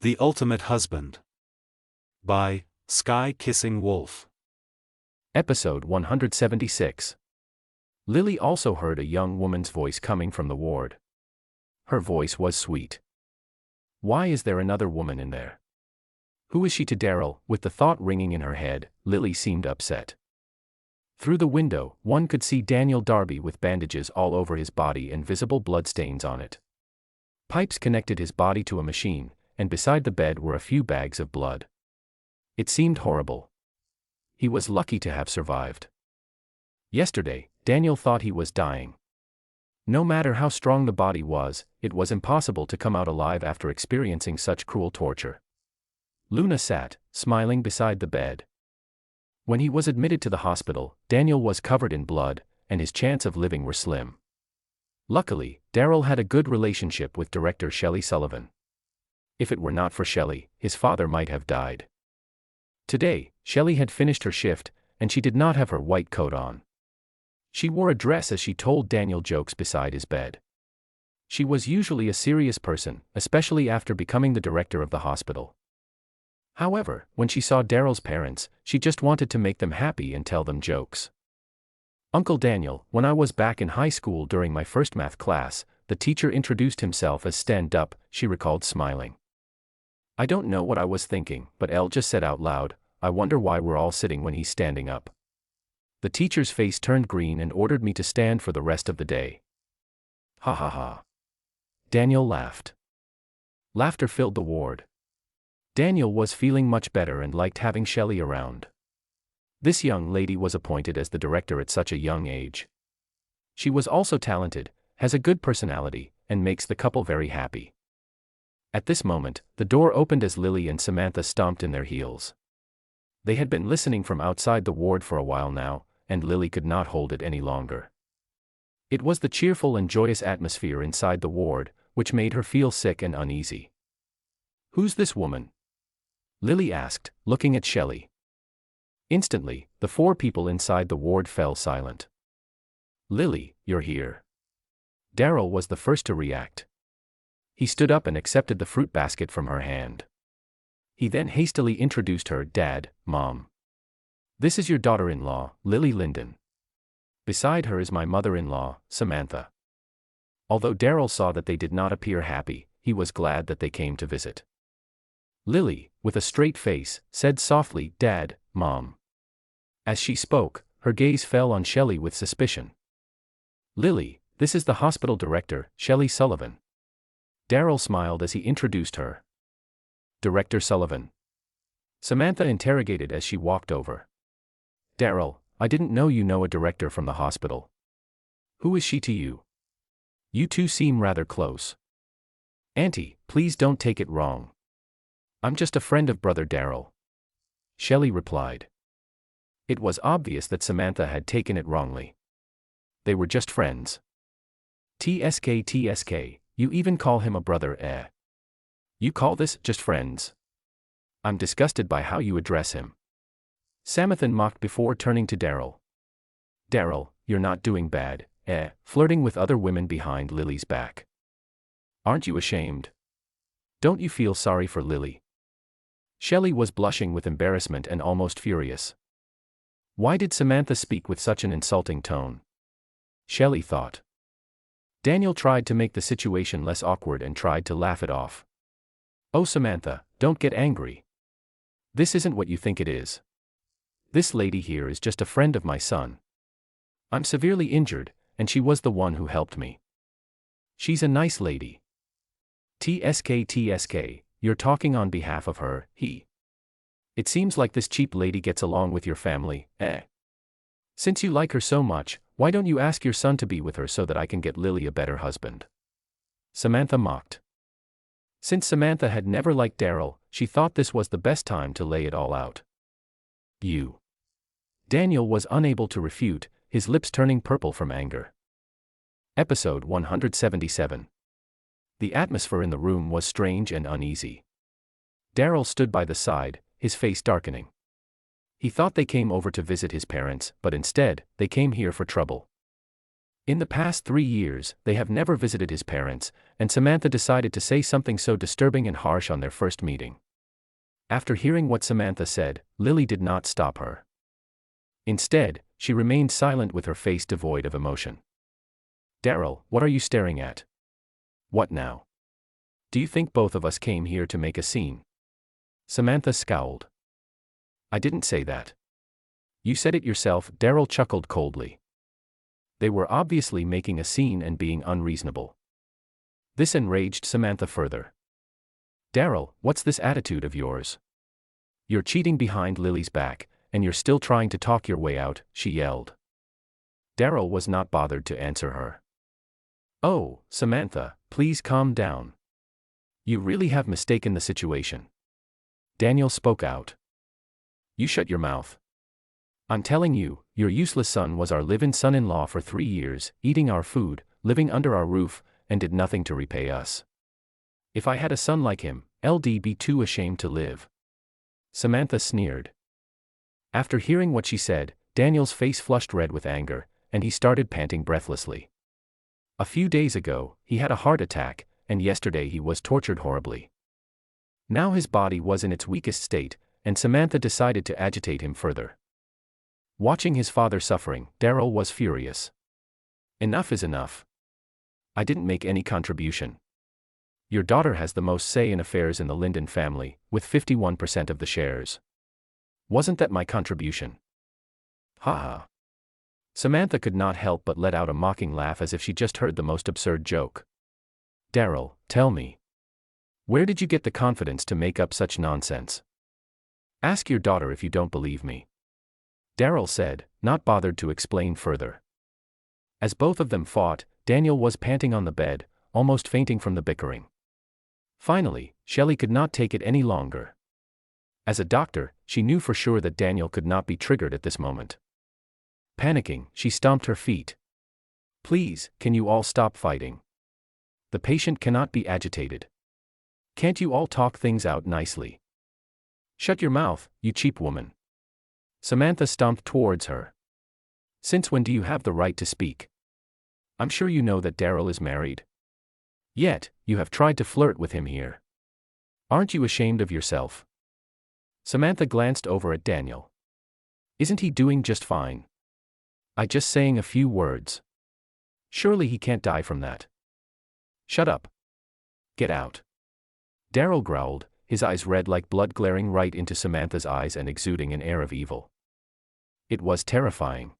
The Ultimate Husband. By Sky Kissing Wolf. Episode 176. Lily also heard a young woman's voice coming from the ward. Her voice was sweet. Why is there another woman in there? Who is she to Daryl? With the thought ringing in her head, Lily seemed upset. Through the window, one could see Daniel Darby with bandages all over his body and visible bloodstains on it. Pipes connected his body to a machine, and beside the bed were a few bags of blood. It seemed horrible. He was lucky to have survived. Yesterday, Daniel thought he was dying. No matter how strong the body was, it was impossible to come out alive after experiencing such cruel torture. Luna sat, smiling beside the bed. When he was admitted to the hospital, Daniel was covered in blood, and his chance of living were slim. Luckily, Daryl had a good relationship with director Shelley Sullivan. If it were not for Shelley, his father might have died. Today, Shelley had finished her shift, and she did not have her white coat on. She wore a dress as she told Daniel jokes beside his bed. She was usually a serious person, especially after becoming the director of the hospital. However, when she saw Daryl's parents, she just wanted to make them happy and tell them jokes. Uncle Daniel, when I was back in high school during my first math class, the teacher introduced himself as Stand Up, she recalled smiling. I don't know what I was thinking, but Elle just said out loud, I wonder why we're all sitting when he's standing up. The teacher's face turned green and ordered me to stand for the rest of the day. Ha ha ha. Daniel laughed. Laughter filled the ward. Daniel was feeling much better and liked having Shelley around. This young lady was appointed as the director at such a young age. She was also talented, has a good personality, and makes the couple very happy. At this moment, the door opened as Lily and Samantha stomped in their heels. They had been listening from outside the ward for a while now, and Lily could not hold it any longer. It was the cheerful and joyous atmosphere inside the ward, which made her feel sick and uneasy. Who's this woman? Lily asked, looking at Shelley. Instantly, the four people inside the ward fell silent. Lily, you're here. Daryl was the first to react. He stood up and accepted the fruit basket from her hand. He then hastily introduced her, Dad, Mom. This is your daughter-in-law, Lily Linden. Beside her is my mother-in-law, Samantha. Although Daryl saw that they did not appear happy, he was glad that they came to visit. Lily, with a straight face, said softly, Dad, Mom. As she spoke, her gaze fell on Shelley with suspicion. Lily, this is the hospital director, Shelley Sullivan. Daryl smiled as he introduced her. Director Sullivan. Samantha interrogated as she walked over. Daryl, I didn't know you know a director from the hospital. Who is she to you? You two seem rather close. Auntie, please don't take it wrong. I'm just a friend of Brother Daryl. Shelley replied. It was obvious that Samantha had taken it wrongly. They were just friends. TSK, you even call him a brother, eh? You call this just friends? I'm disgusted by how you address him. Samathan mocked before turning to Daryl. Daryl, you're not doing bad, eh, flirting with other women behind Lily's back. Aren't you ashamed? Don't you feel sorry for Lily? Shelley was blushing with embarrassment and almost furious. Why did Samantha speak with such an insulting tone? Shelley thought. Daniel tried to make the situation less awkward and tried to laugh it off. Oh Samantha, don't get angry. This isn't what you think it is. This lady here is just a friend of my son. I'm severely injured, and she was the one who helped me. She's a nice lady. TSK, you're talking on behalf of her, he. It seems like this cheap lady gets along with your family, eh? Since you like her so much, why don't you ask your son to be with her so that I can get Lily a better husband? Samantha mocked. Since Samantha had never liked Daryl, she thought this was the best time to lay it all out. You. Daniel was unable to refute, his lips turning purple from anger. Episode 177. The atmosphere in the room was strange and uneasy. Daryl stood by the side, his face darkening. He thought they came over to visit his parents, but instead, they came here for trouble. In the past 3 years, they have never visited his parents, and Samantha decided to say something so disturbing and harsh on their first meeting. After hearing what Samantha said, Lily did not stop her. Instead, she remained silent with her face devoid of emotion. "Daryl, what are you staring at? What now? Do you think both of us came here to make a scene?" Samantha scowled. "I didn't say that. You said it yourself," Daryl chuckled coldly. They were obviously making a scene and being unreasonable. This enraged Samantha further. "Daryl, what's this attitude of yours? You're cheating behind Lily's back, and you're still trying to talk your way out," she yelled. Daryl was not bothered to answer her. "Oh, Samantha, please calm down. You really have mistaken the situation." Daniel spoke out. "You shut your mouth. I'm telling you, your useless son was our live-in son-in-law for 3 years, eating our food, living under our roof, and did nothing to repay us. If I had a son like him, I'd be too ashamed to live." Samantha sneered. After hearing what she said, Daniel's face flushed red with anger, and he started panting breathlessly. A few days ago, he had a heart attack, and yesterday he was tortured horribly. Now his body was in its weakest state, and Samantha decided to agitate him further. Watching his father suffering, Daryl was furious. "Enough is enough. I didn't make any contribution. Your daughter has the most say in affairs in the Linden family, with 51% of the shares. Wasn't that my contribution?" "Ha ha." Samantha could not help but let out a mocking laugh as if she just heard the most absurd joke. "Daryl, tell me. Where did you get the confidence to make up such nonsense? Ask your daughter if you don't believe me," Daryl said, not bothered to explain further. As both of them fought, Daniel was panting on the bed, almost fainting from the bickering. Finally, Shelley could not take it any longer. As a doctor, she knew for sure that Daniel could not be triggered at this moment. Panicking, she stomped her feet. "Please, can you all stop fighting? The patient cannot be agitated. Can't you all talk things out nicely? Shut your mouth, you cheap woman." Samantha stomped towards her. "Since when do you have the right to speak? I'm sure you know that Daryl is married. Yet, you have tried to flirt with him here. Aren't you ashamed of yourself?" Samantha glanced over at Daniel. "Isn't he doing just fine? I just saying a few words. Surely he can't die from that." "Shut up. Get out." Daryl growled, his eyes red like blood glaring right into Samantha's eyes and exuding an air of evil. It was terrifying.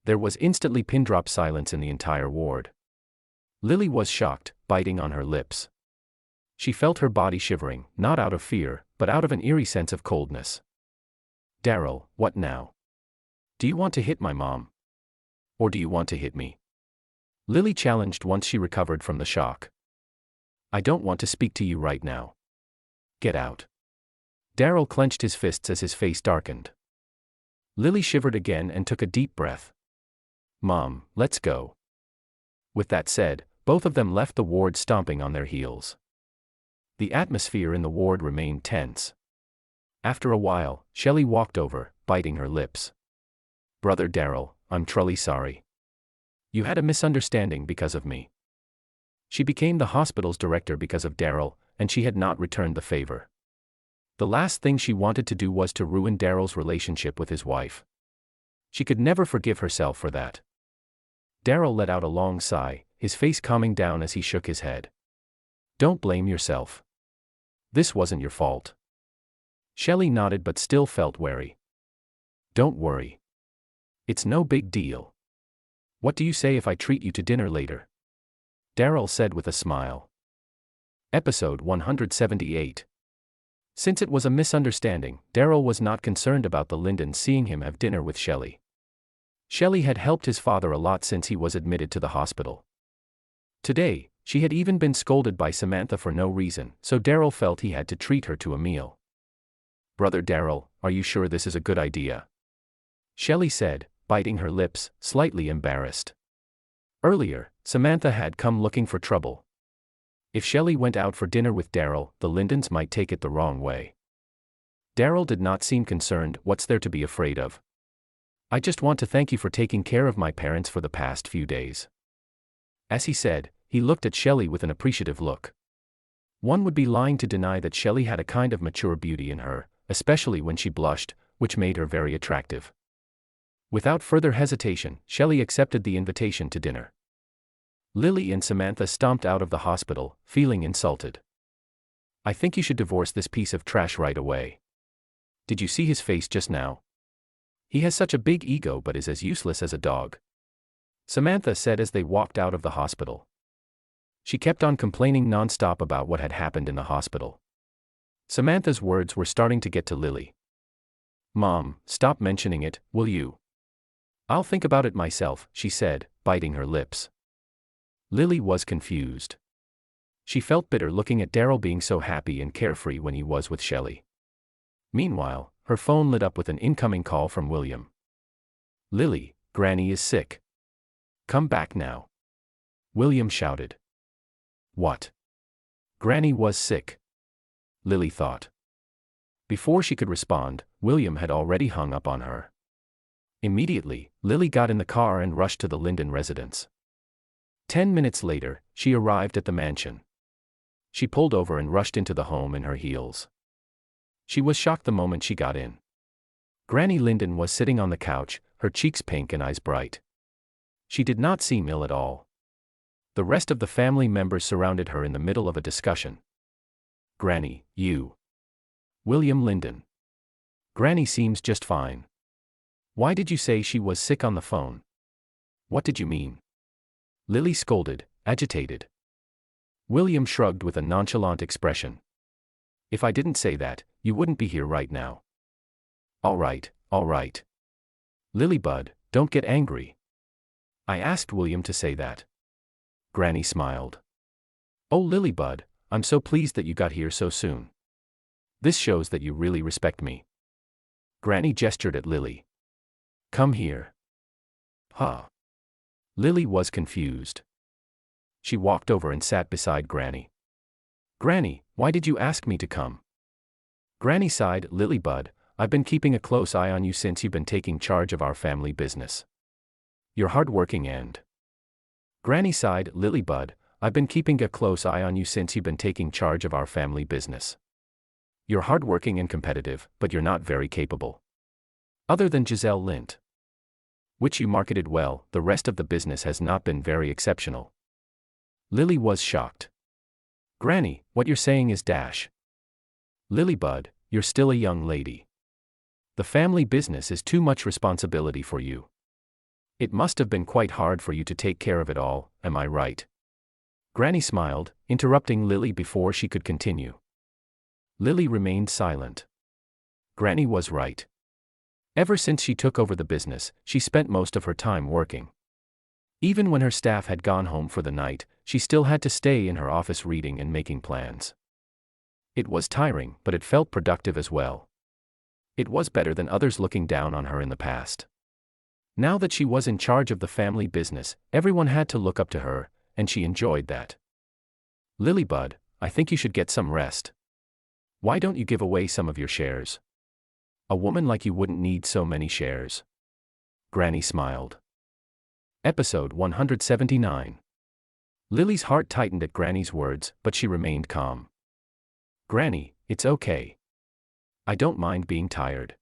There was instantly pin-drop silence in the entire ward. Lily was shocked, biting on her lips. She felt her body shivering, not out of fear, but out of an eerie sense of coldness. "Daryl, what now? Do you want to hit my mom? Or do you want to hit me?" Lily challenged once she recovered from the shock. "I don't want to speak to you right now. Get out." Daryl clenched his fists as his face darkened. Lily shivered again and took a deep breath. "Mom, let's go." With that said, both of them left the ward stomping on their heels. The atmosphere in the ward remained tense. After a while, Shelley walked over, biting her lips. "Brother Daryl, I'm truly sorry. You had a misunderstanding because of me." She became the hospital's director because of Daryl, and she had not returned the favor. The last thing she wanted to do was to ruin Daryl's relationship with his wife. She could never forgive herself for that. Daryl let out a long sigh, his face calming down as he shook his head. "Don't blame yourself. This wasn't your fault." Shelley nodded but still felt wary. "Don't worry. It's no big deal. What do you say if I treat you to dinner later?" Daryl said with a smile. Episode 178. Since it was a misunderstanding, Daryl was not concerned about the Lindens seeing him have dinner with Shelley. Shelley had helped his father a lot since he was admitted to the hospital. Today, she had even been scolded by Samantha for no reason, so Daryl felt he had to treat her to a meal. "Brother Daryl, are you sure this is a good idea?" Shelley said, biting her lips, slightly embarrassed. Earlier, Samantha had come looking for trouble. If Shelley went out for dinner with Daryl, the Lindens might take it the wrong way. Daryl did not seem concerned. "What's there to be afraid of? I just want to thank you for taking care of my parents for the past few days. As he said, he looked at Shelley with an appreciative look. One would be lying to deny that Shelley had a kind of mature beauty in her, especially when she blushed, which made her very attractive. Without further hesitation, Shelley accepted the invitation to dinner. Lily and Samantha stomped out of the hospital, feeling insulted. I think you should divorce this piece of trash right away. Did you see his face just now? He has such a big ego but is as useless as a dog. Samantha said as they walked out of the hospital. She kept on complaining non-stop about what had happened in the hospital. Samantha's words were starting to get to Lily. Mom, stop mentioning it, will you? I'll think about it myself, she said, biting her lips. Lily was confused. She felt bitter looking at Daryl being so happy and carefree when he was with Shelley. Meanwhile, her phone lit up with an incoming call from William. Lily, Granny is sick. Come back now. William shouted. What? Granny was sick. Lily thought. Before she could respond, William had already hung up on her. Immediately, Lily got in the car and rushed to the Linden residence. 10 minutes later, she arrived at the mansion. She pulled over and rushed into the home in her heels. She was shocked the moment she got in. Granny Linden was sitting on the couch, her cheeks pink and eyes bright. She did not seem ill at all. The rest of the family members surrounded her in the middle of a discussion. Granny, you. William Linden. Granny seems just fine. Why did you say she was sick on the phone? What did you mean? Lily scolded, agitated. William shrugged with a nonchalant expression. If I didn't say that, you wouldn't be here right now. All right, all right. Lilybud, don't get angry. I asked William to say that. Granny smiled. Oh Lilybud, I'm so pleased that you got here so soon. This shows that you really respect me. Granny gestured at Lily. Come here. Huh. Lily was confused. She walked over and sat beside Granny. Granny, why did you ask me to come? Granny sighed. Lilybud, I've been keeping a close eye on you since you've been taking charge of our family business. You're hardworking and... Granny sighed. Lilybud, I've been keeping a close eye on you since you've been taking charge of our family business. You're hardworking and competitive, but you're not very capable. Other than Giselle Lint, which you marketed well, the rest of the business has not been very exceptional. Lily was shocked. Granny, what you're saying is dash. Lilybud, you're still a young lady. The family business is too much responsibility for you. It must have been quite hard for you to take care of it all, am I right? Granny smiled, interrupting Lily before she could continue. Lily remained silent. Granny was right. Ever since she took over the business, she spent most of her time working. Even when her staff had gone home for the night, she still had to stay in her office reading and making plans. It was tiring, but it felt productive as well. It was better than others looking down on her in the past. Now that she was in charge of the family business, everyone had to look up to her, and she enjoyed that. Lilybud, I think you should get some rest. Why don't you give away some of your shares? A woman like you wouldn't need so many shares. Granny smiled. Episode 179. Lily's heart tightened at Granny's words, but she remained calm. Granny, it's okay. I don't mind being tired.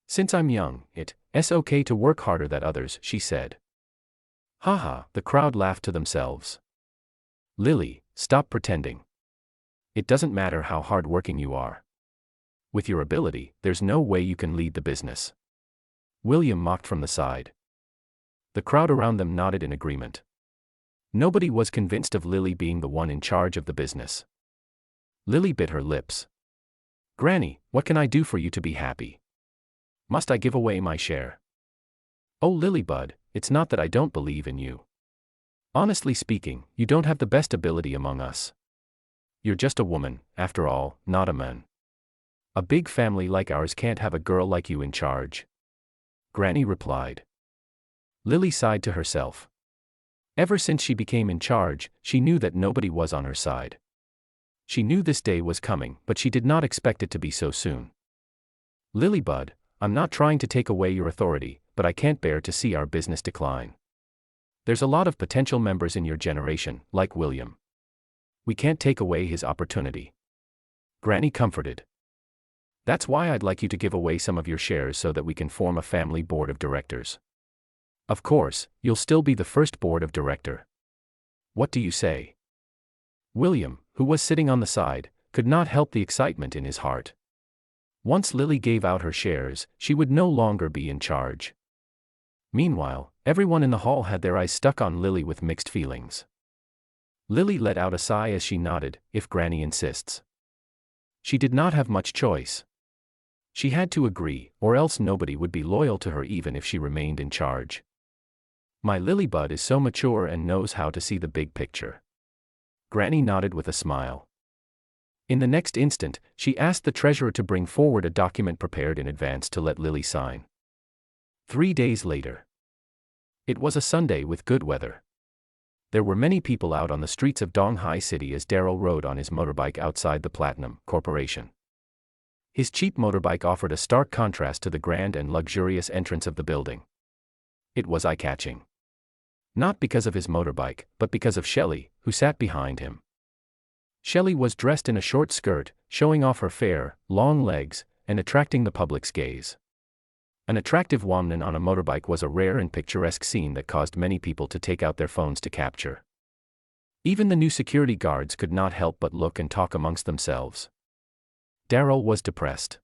Since I'm young, it's okay to work harder than others, she said. Haha, the crowd laughed to themselves. Lily, stop pretending. It doesn't matter how hardworking you are. With your ability, there's no way you can lead the business. William mocked from the side. The crowd around them nodded in agreement. Nobody was convinced of Lily being the one in charge of the business. Lily bit her lips. Granny, what can I do for you to be happy? Must I give away my share? Oh Lilybud, it's not that I don't believe in you. Honestly speaking, you don't have the best ability among us. You're just a woman, after all, not a man. A big family like ours can't have a girl like you in charge. Granny replied. Lily sighed to herself. Ever since she became in charge, she knew that nobody was on her side. She knew this day was coming, but she did not expect it to be so soon. Lilybud, I'm not trying to take away your authority, but I can't bear to see our business decline. There's a lot of potential members in your generation, like William. We can't take away his opportunity." Granny comforted. "That's why I'd like you to give away some of your shares so that we can form a family board of directors. Of course, you'll still be the first board of director. What do you say?" William, who was sitting on the side, could not help the excitement in his heart. Once Lily gave out her shares, she would no longer be in charge. Meanwhile, everyone in the hall had their eyes stuck on Lily with mixed feelings. Lily let out a sigh as she nodded, "If Granny insists." She did not have much choice. She had to agree, or else nobody would be loyal to her even if she remained in charge. My Lilybud is so mature and knows how to see the big picture. Granny nodded with a smile. In the next instant, she asked the treasurer to bring forward a document prepared in advance to let Lily sign. 3 days later. It was a Sunday with good weather. There were many people out on the streets of Donghai City as Daryl rode on his motorbike outside the Platinum Corporation. His cheap motorbike offered a stark contrast to the grand and luxurious entrance of the building. It was eye-catching. Not because of his motorbike, but because of Shelley, who sat behind him. Shelley was dressed in a short skirt, showing off her fair, long legs, and attracting the public's gaze. An attractive woman on a motorbike was a rare and picturesque scene that caused many people to take out their phones to capture. Even the new security guards could not help but look and talk amongst themselves. Daryl was depressed.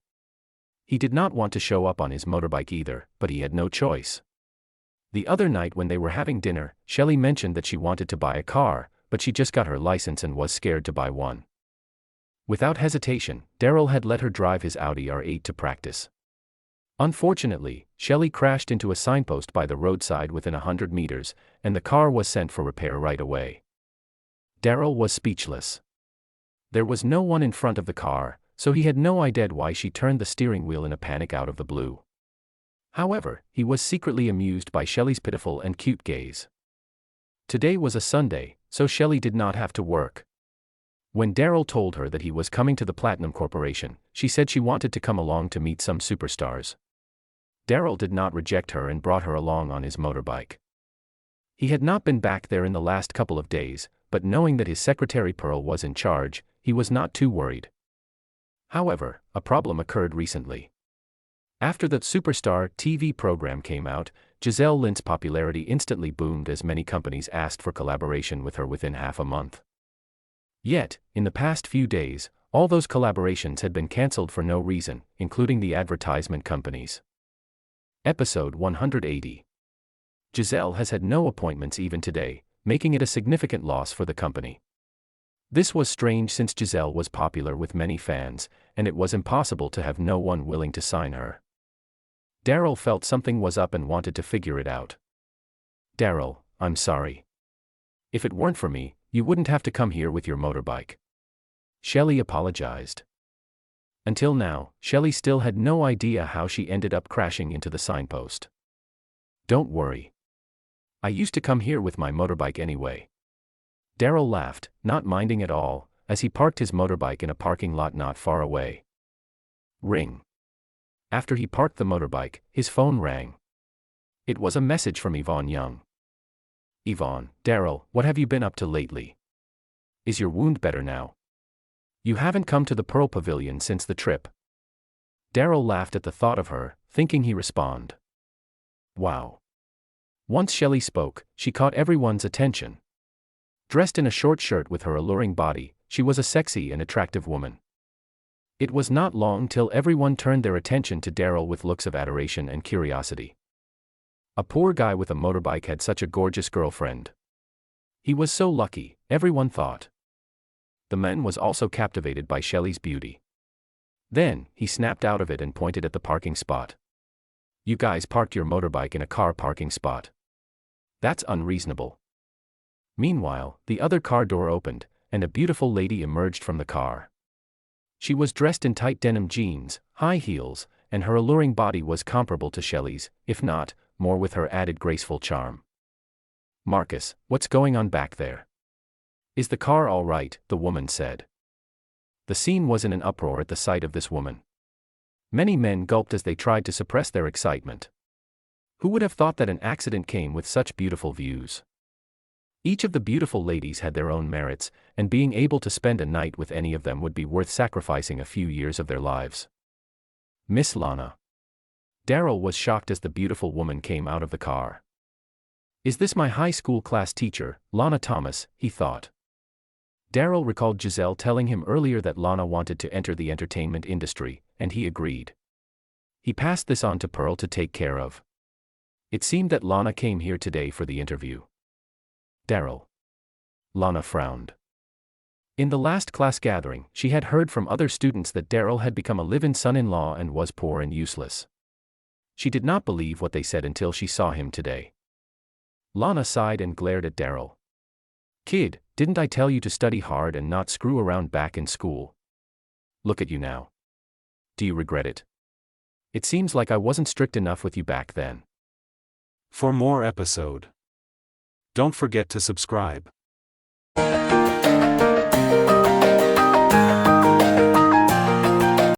He did not want to show up on his motorbike either, but he had no choice. The other night when they were having dinner, Shelley mentioned that she wanted to buy a car, but she just got her license and was scared to buy one. Without hesitation, Daryl had let her drive his Audi R8 to practice. Unfortunately, Shelley crashed into a signpost by the roadside within 100 meters, and the car was sent for repair right away. Daryl was speechless. There was no one in front of the car, so he had no idea why she turned the steering wheel in a panic out of the blue. However, he was secretly amused by Shelley's pitiful and cute gaze. Today was a Sunday, so Shelley did not have to work. When Daryl told her that he was coming to the Platinum Corporation, she said she wanted to come along to meet some superstars. Daryl did not reject her and brought her along on his motorbike. He had not been back there in the last couple of days, but knowing that his secretary Pearl was in charge, he was not too worried. However, a problem occurred recently. After the Superstar TV program came out, Giselle Lynch's popularity instantly boomed as many companies asked for collaboration with her within half a month. Yet, in the past few days, all those collaborations had been cancelled for no reason, including the advertisement companies. Episode 180. Giselle has had no appointments even today, making it a significant loss for the company. This was strange since Giselle was popular with many fans, and it was impossible to have no one willing to sign her. Daryl felt something was up and wanted to figure it out. "Daryl, I'm sorry. If it weren't for me, you wouldn't have to come here with your motorbike." Shelley apologized. Until now, Shelley still had no idea how she ended up crashing into the signpost. "Don't worry. I used to come here with my motorbike anyway." Daryl laughed, not minding at all, as he parked his motorbike in a parking lot not far away. Ring. After he parked the motorbike, his phone rang. It was a message from Yvonne Young. "Yvonne, Daryl, what have you been up to lately? Is your wound better now? You haven't come to the Pearl Pavilion since the trip." Daryl laughed at the thought of her, thinking he respond. Wow. Once Shelley spoke, she caught everyone's attention. Dressed in a short shirt with her alluring body, she was a sexy and attractive woman. It was not long till everyone turned their attention to Daryl with looks of adoration and curiosity. A poor guy with a motorbike had such a gorgeous girlfriend. He was so lucky, everyone thought. The man was also captivated by Shelley's beauty. Then, he snapped out of it and pointed at the parking spot. "You guys parked your motorbike in a car parking spot. That's unreasonable." Meanwhile, the other car door opened, and a beautiful lady emerged from the car. She was dressed in tight denim jeans, high heels, and her alluring body was comparable to Shelley's, if not, more with her added graceful charm. "Marcus, what's going on back there? Is the car all right?" the woman said. The scene was in an uproar at the sight of this woman. Many men gulped as they tried to suppress their excitement. Who would have thought that an accident came with such beautiful views? Each of the beautiful ladies had their own merits, and being able to spend a night with any of them would be worth sacrificing a few years of their lives. Miss Lana. Darryl was shocked as the beautiful woman came out of the car. Is this my high school class teacher, Lana Thomas, he thought. Darryl recalled Giselle telling him earlier that Lana wanted to enter the entertainment industry, and he agreed. He passed this on to Pearl to take care of. It seemed that Lana came here today for the interview. Darryl. Lana frowned. In the last class gathering, she had heard from other students that Darryl had become a live-in son-in-law and was poor and useless. She did not believe what they said until she saw him today. Lana sighed and glared at Darryl. Kid, didn't I tell you to study hard and not screw around back in school? Look at you now. Do you regret it? It seems like I wasn't strict enough with you back then. For more episode, don't forget to subscribe.